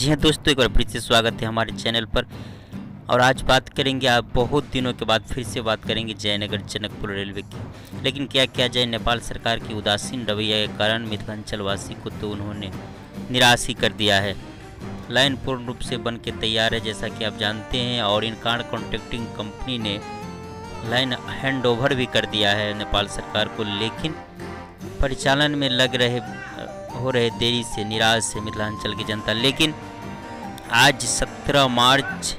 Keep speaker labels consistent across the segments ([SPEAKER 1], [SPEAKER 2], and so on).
[SPEAKER 1] जी हाँ दोस्तों, एक बार फिर से स्वागत है हमारे चैनल पर। और आज बात करेंगे, आप बहुत दिनों के बाद फिर से बात करेंगे जयनगर जनकपुर रेलवे की। लेकिन क्या किया जाए, नेपाल सरकार की उदासीन रवैया के कारण मिथिलांचल वासी को तो उन्होंने निराश ही कर दिया है। लाइन पूर्ण रूप से बन के तैयार है जैसा कि आप जानते हैं, और इनकार कॉन्ट्रैक्टिंग कंपनी ने लाइन हैंड ओवर भी कर दिया है नेपाल सरकार को। लेकिन परिचालन में हो रहे देरी से निराश है मिथिलांचल की जनता। लेकिन आज 17 मार्च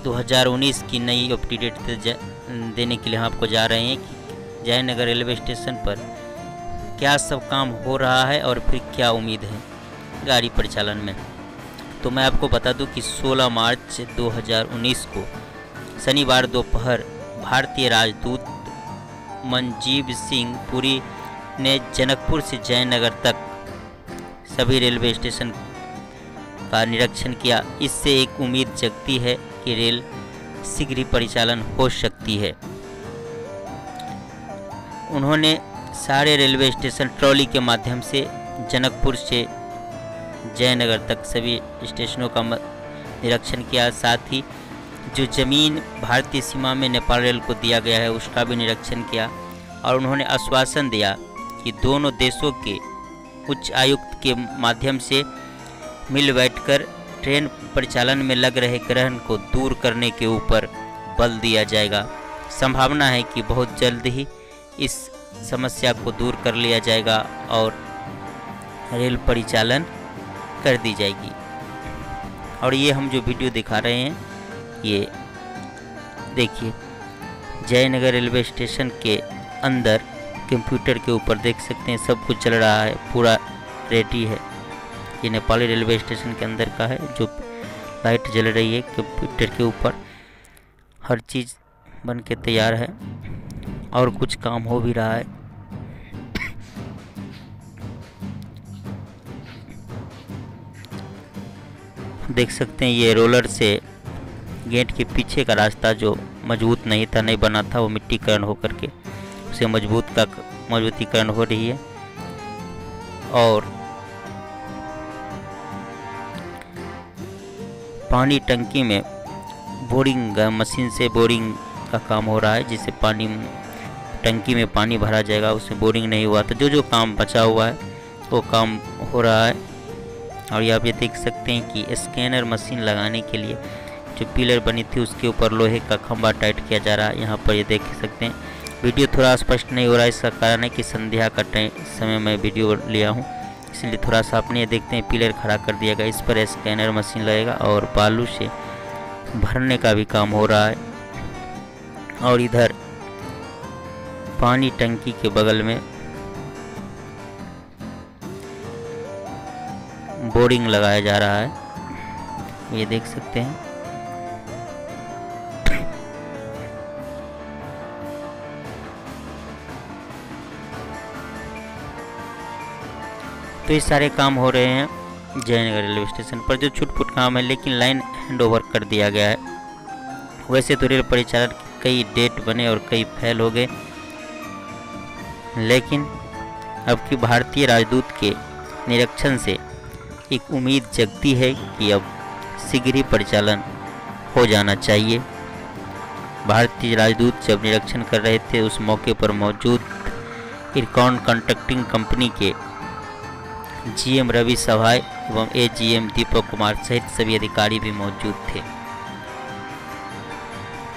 [SPEAKER 1] 2019 की नई अपडेट देने के लिए हम आपको जा रहे हैं कि जयनगर रेलवे स्टेशन पर क्या सब काम हो रहा है और फिर क्या उम्मीद है गाड़ी परिचालन में। तो मैं आपको बता दूं कि 16 मार्च 2019 को शनिवार दोपहर भारतीय राजदूत मनजीव सिंह पुरी ने जनकपुर से जयनगर तक सभी रेलवे स्टेशन का निरीक्षण किया। इससे एक उम्मीद जगती है कि रेल शीघ्र ही परिचालन हो सकती है। उन्होंने सारे रेलवे स्टेशन ट्रॉली के माध्यम से जनकपुर से जयनगर तक सभी स्टेशनों का निरीक्षण किया। साथ ही जो जमीन भारतीय सीमा में नेपाल रेल को दिया गया है उसका भी निरीक्षण किया। और उन्होंने आश्वासन दिया कि दोनों देशों के उच्च आयुक्त के माध्यम से मिल बैठकर ट्रेन परिचालन में लग रहे ग्रहण को दूर करने के ऊपर बल दिया जाएगा। संभावना है कि बहुत जल्द ही इस समस्या को दूर कर लिया जाएगा और रेल परिचालन कर दी जाएगी। और ये हम जो वीडियो दिखा रहे हैं, ये देखिए जयनगर रेलवे स्टेशन के अंदर कंप्यूटर के ऊपर देख सकते हैं सब कुछ चल रहा है, पूरा रेडी है। ये नेपाली रेलवे स्टेशन के अंदर का है, जो लाइट जल रही है कंप्यूटर के ऊपर, हर चीज़ बन के तैयार है और कुछ काम हो भी रहा है। देख सकते हैं ये रोलर से गेट के पीछे का रास्ता जो मजबूत नहीं था, नहीं बना था, वो मिट्टीकरण होकर के उसे मजबूतीकरण हो रही है। और पानी टंकी में बोरिंग मशीन से बोरिंग का काम हो रहा है, जिससे पानी टंकी में पानी भरा जाएगा। उसमें बोरिंग नहीं हुआ तो जो काम बचा हुआ है वो काम हो रहा है। और यहाँ पे देख सकते हैं कि स्कैनर मशीन लगाने के लिए जो पिलर बनी थी उसके ऊपर लोहे का खंभा टाइट किया जा रहा है। यहाँ पर ये देख सकते हैं। वीडियो थोड़ा स्पष्ट नहीं हो रहा है, इसका कारण है कि संध्या का समय मैं वीडियो लिया हूँ, इसलिए थोड़ा सा अपने देखते हैं। पिलर खड़ा कर दिया गया, इस पर स्कैनर मशीन लगेगा और बालू से भरने का भी काम हो रहा है। और इधर पानी टंकी के बगल में बोरिंग लगाया जा रहा है, ये देख सकते हैं। तो ये सारे काम हो रहे हैं जयनगर रेलवे स्टेशन पर, जो छुटपुट काम है, लेकिन लाइन हैंड ओवर कर दिया गया है। वैसे तो रेल परिचालन के कई डेट बने और कई फेल हो गए, लेकिन अब की भारतीय राजदूत के निरीक्षण से एक उम्मीद जगती है कि अब शीघ्र ही परिचालन हो जाना चाहिए। भारतीय राजदूत जब निरीक्षण कर रहे थे उस मौके पर मौजूद इरकॉन कॉन्ट्रैक्टिंग कंपनी के जीएम रवि सभाय एवं एजीएम दीपक कुमार सहित सभी अधिकारी भी मौजूद थे।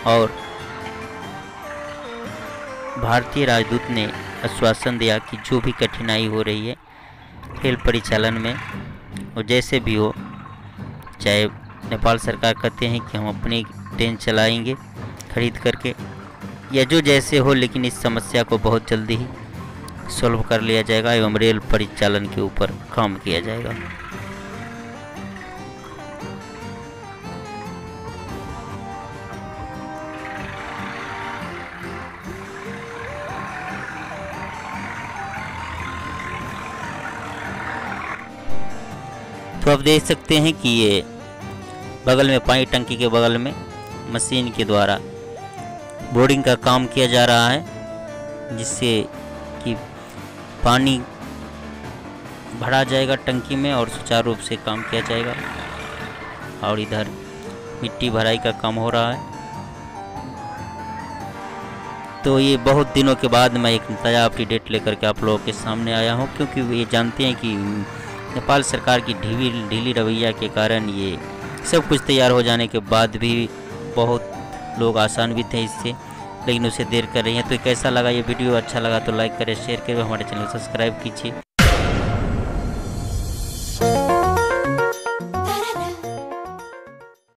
[SPEAKER 1] और भारतीय राजदूत ने आश्वासन दिया कि जो भी कठिनाई हो रही है रेल परिचालन में, और जैसे भी हो, चाहे नेपाल सरकार कहते हैं कि हम अपनी ट्रेन चलाएंगे खरीद करके, या जो जैसे हो, लेकिन इस समस्या को बहुत जल्दी ही सॉल्व कर लिया जाएगा एवं रेल परिचालन के ऊपर काम किया जाएगा। तो आप देख सकते हैं कि ये बगल में पानी टंकी के बगल में मशीन के द्वारा बोरिंग का काम किया जा रहा है, जिससे कि पानी भरा जाएगा टंकी में और सुचारू रूप से काम किया जाएगा। और इधर मिट्टी भराई का काम हो रहा है। तो ये बहुत दिनों के बाद मैं एक ताज़ा अपडेट लेकर के आप लोगों के सामने आया हूँ, क्योंकि ये जानते हैं कि नेपाल सरकार की ढीली रवैया के कारण ये सब कुछ तैयार हो जाने के बाद भी बहुत लोग आसान्वित हैं इससे, लेकिन उसे देर कर रही हैं। तो कैसा लगा ये वीडियो? अच्छा लगा तो लाइक करें, शेयर करें, हमारे चैनल को सब्सक्राइब कीजिए।